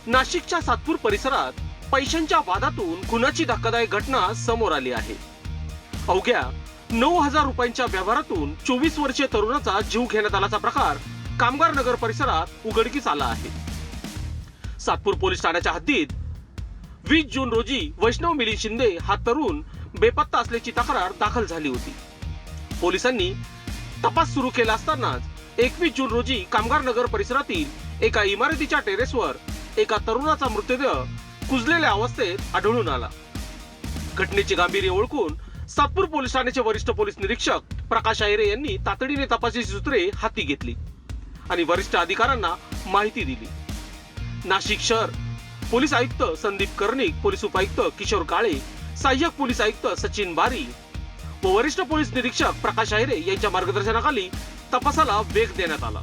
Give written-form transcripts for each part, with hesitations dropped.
नाशिकच्या सातपूर परिसरात पैशांच्या वादातून खुनाची धक्कादायक घटना समोर आली आहे। अवघ्या 9,000 रुपयांच्या व्यवहारातून 24 वर्षीय तरुणाचा जीव घेण्यात आल्याचा प्रकार कामगार नगर परिसरात उघडकीस आला आहे। सातपूर पोलीस ठाण्याच्या हद्दीत 20 जून रोजी वैष्णव मिलिंद शिंदे हा तरुण बेपत्ता असल्याची तक्रार दाखल झाली होती। पोलिसांनी तपास सुरू केला असतानाच 21 जून रोजी कामगार नगर परिसरातील एका इमारतीच्या टेरेसवर एका तरुणाचा मृतदेह कुजलेल्या अवस्थेत आढळून आला। घटनेचे गांभीर्य ओळखून सातपूर पोलीस ठाण्याचे वरिष्ठ पोलीस निरीक्षक प्रकाश अहिरे यांनी तातडीने तपासाची सूत्रे हाती घेतली आणि वरिष्ठ अधिकाऱ्यांना माहिती दिली। नाशिक शहर पोलीस आयुक्त संदीप कर्णिक, पोलीस उपायुक्त किशोर काळे, सहाय्यक पोलीस आयुक्त सचिन बारी व वरिष्ठ पोलीस निरीक्षक प्रकाश अहिरे यांच्या मार्गदर्शनाखाली तपासाला वेग देण्यात आला।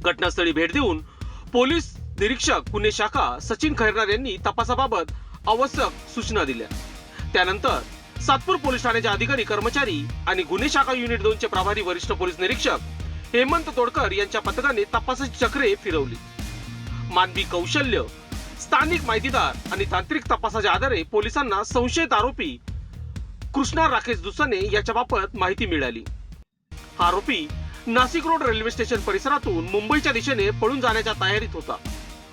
घटनास्थळी भेट देऊन पोलीस निरीक्षक गुन्हे शाखा सचिन खैरनार यांनी तपासाबाबत आवश्यक सूचना दिल्या। त्यानंतर सातपूर पोलीस ठाण्याचे अधिकारी कर्मचारी आणि गुन्हे शाखा युनिट 2 चे प्रभारी वरिष्ठ पोलीस निरीक्षक हेमंत तोडकर यांच्या पथकाने तपासाची चक्रे फिरवली। मानवी कौशल्य, स्थानिक माहितीदार आणि तांत्रिक तपासाच्या आधारे पोलिसांना संशयित आरोपी कृष्णा राकेश दुसाने याच्याबाबत माहिती मिळाली। हा आरोपी नाशिक रोड रेल्वे स्टेशन परिसरातून मुंबईच्या दिशेने पळून जाण्याच्या तयारीत होता।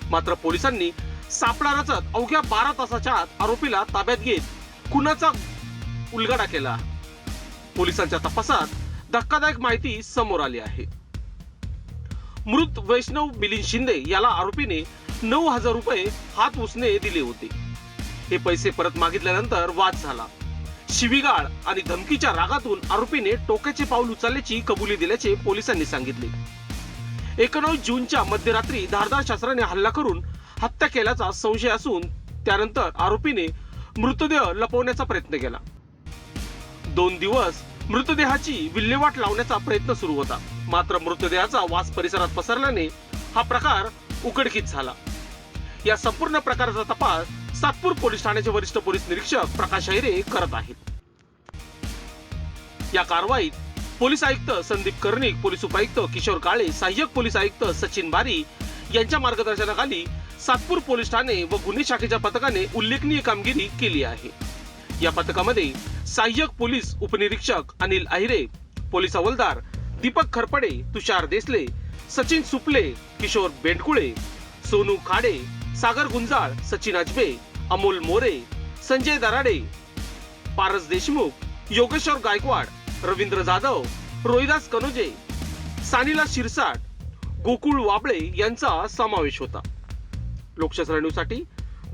मात्र पोलिसांनी सापळा रचत अवघ्या 12 तासाच्या आत आरोपीला ताब्यात घेत खुनाचा उलगडा केला। पोलिसांच्या तपासात धक्कादायक माहिती समोर आली आहे। मृत वैष्णव मिलिंद शिंदे याला आरोपीने 9,000 रुपये हात उसने दिले होते। हे पैसे परत मागितल्यानंतर वाद झाला। शिवीगाळ आणि धमकीच्या रागातून आरोपीने टोकाचे पाऊल उचलल्याची कबुली दिल्याचे पोलिसांनी सांगितले। 19 जूनच्या मध्यरात्री धारदार शस्त्राने हल्ला करून हत्या केल्याचा संशय असून त्यानंतर आरोपीने मृतदेह लपवण्याचा प्रयत्न केला। 2 दिवस मृतदेहाची विल्हेवाट लावण्याचा प्रयत्न सुरू होता। मात्र मृतदेहाचा वास परिसरात पसरल्याने हा प्रकार उघडकीस झाला। या संपूर्ण प्रकाराचा तपास सातपूर पोलीस ठाण्याचे वरिष्ठ पोलीस निरीक्षक प्रकाश अहिरे करत आहेत। या कारवाईत पोलीस आयुक्त संदीप कर्णिक, पोलीस उपायुक्त किशोर काळे, सहाय्यक पोलीस आयुक्त सचिन बारी यांच्या मार्गदर्शनाखाली सातपूर पोलीस ठाणे व गुन्हे शाखेच्या पथकाने उल्लेखनीय कामगिरी केली आहे। या पथकामध्ये सहाय्यक पोलीस उपनिरीक्षक अनिल अहिरे, पोलीस हवालदार दीपक खरपडे, तुषार देसले, सचिन सुपले, किशोर बेंडकुळे, सोनू खाडे, सागर गुंजाळ, सचिन अजबे, अमोल मोरे, संजय दराडे, पारस देशमुख, योगेश्वर गायकवाड, रवींद्र जाधव, रोहिदास कनोजे, सानिला शिरसाट, गोकुळ वाबळे यांचा समावेश होता। लोकशास्त्र न्यूजसाठी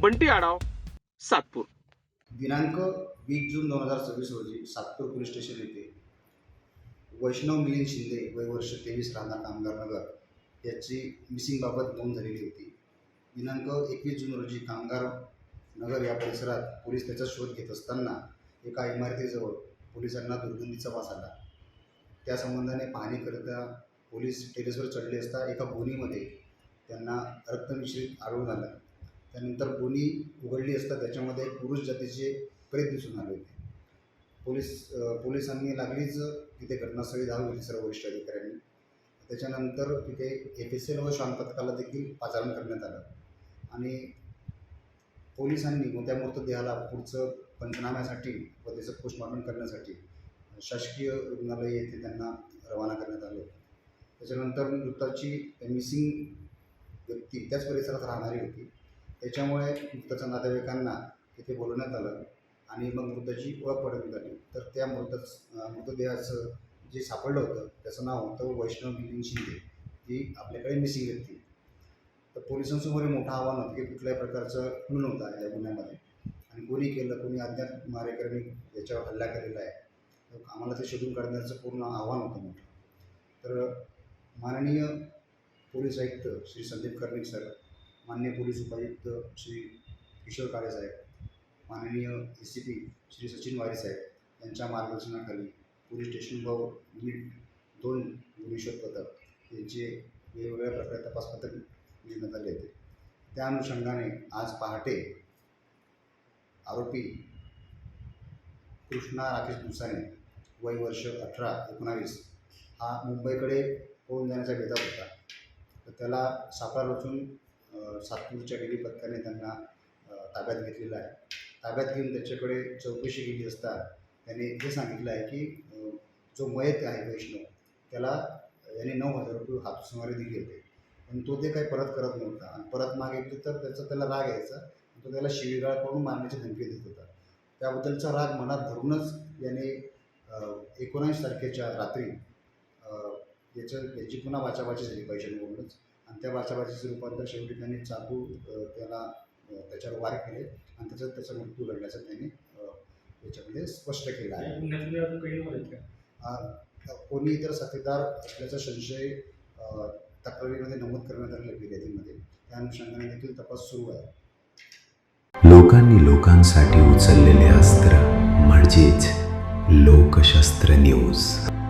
बंटी आडाव, सातपूर। दिनांक 20 जून 2026 रोजी सातपूर पोलीस स्टेशन येथे वैष्णव मिलिंद शिंदे वय वर्ष 23 राहणार कामगार नगर याची मिसिंगबाबत नोंद झालेली होती। दिनांक 21 जून रोजी कामगार नगर या परिसरात पोलीस त्याचा शोध घेत असताना एका इमारतीजवळ पोलिसांना दुर्गंधीचा वास आला। त्या संबंधाने पाहणीकरिता पोलीस टेरेसवर चढले असता एका गोणीमध्ये त्यांना रक्तमिश्रित आढळून आलं। त्यानंतर गोणी उघडली असता त्याच्यामध्ये पुरुष जातीचे प्रेत दिसून आले होते। पोलिसांनी लागलीच तिथे घटनास्थळी धाव घेतली सर्व वरिष्ठ अधिकाऱ्यांनी। त्याच्यानंतर तिथे FSL व श्वान पथकाला देखील पाचारण करण्यात आलं आणि पोलिसांनी त्या मृतदेहाला पुढचं पंचनाम्यासाठी व त्याचं पोस्टमॉर्टम करण्यासाठी शासकीय रुग्णालय येथे त्यांना रवाना करण्यात आलं होतं। त्याच्यानंतर मृताची मिसिंग व्यक्ती त्याच परिसरात राहणारी होती, त्याच्यामुळे मृताच्या नातेवाईकांना तिथे बोलवण्यात आलं आणि मग मृताची ओळख पटवण्यात आली। तर त्या मृतदेहाचं जे सापडलं होतं त्याचं नाव होतं वैष्णव मिलिंद शिंदे, ही आपल्याकडे मिसिंग व्यक्ती। तर पोलिसांसमोर मोठं आव्हान होतं की कुठल्याही प्रकारचं खून नव्हता या गुन्ह्यामध्ये आणि कोणी केलं, कोणी अज्ञात मारेकऱ्यांनी याच्यावर हल्ला केलेला आहे, तर आम्हाला ते शोधून काढण्याचं पूर्ण आव्हान होतं मोठं। तर माननीय पोलीस आयुक्त श्री संदीप कर्णिक सर, माननीय पोलीस उपायुक्त श्री किशोर काळे साहेब, माननीय ACP श्री सचिन वारी साहेब यांच्या मार्गदर्शनाखाली पोलीस स्टेशन व युनिट 2 गुन्हे शोध पथक यांचे वेगवेगळ्या प्रकारे तपास पथक नेमण्यात आले होते। त्या अनुषंगाने आज पहाटे आरोपी कृष्णा राकेश दुसाने वय वर्ष 18-19 हा मुंबईकडे पळून जाण्याचा बेतात होता। तर त्याला सापळा रचून सातपूरच्या DB पथकाने त्यांना ताब्यात घेतलेलं आहे. ताब्यात घेऊन त्याच्याकडे चौकशी केली असता त्याने हे सांगितलं आहे की जो मयत आहे वैष्णव त्याला याने 9,000 रुपये हातसुमारे दिले होते, पण तो ते काही परत करत नव्हता आणि परत मागितले तर त्याला राग यायचा. तो त्याला शिवीगाळ करून मारण्याची धमकी देत होता. त्याबद्दलचा राग मनात धरूनच याने 19 तारखेच्या रात्री याची पुन्हा बाचाबाची झाली पैशांवरूनच, आणि त्या बाचाबाचीचं रूपांतर शेवटी त्यांनी चाकू त्याच्यावर वार केले आणि त्याचा मृत्यू घडल्याचं त्यांनी याच्यामध्ये स्पष्ट केलं आहे. कोणी इतर साथीदार असल्याचा संशय तक्रारीमध्ये नमूद करण्यात आलेल्या फिर्यादीमध्ये, त्या अनुषंगाने देखील तपास सुरू आहे. लोकांनी लोकांसाठी उचललेले अस्त्र म्हणजेच लोकशस्त्र न्यूज.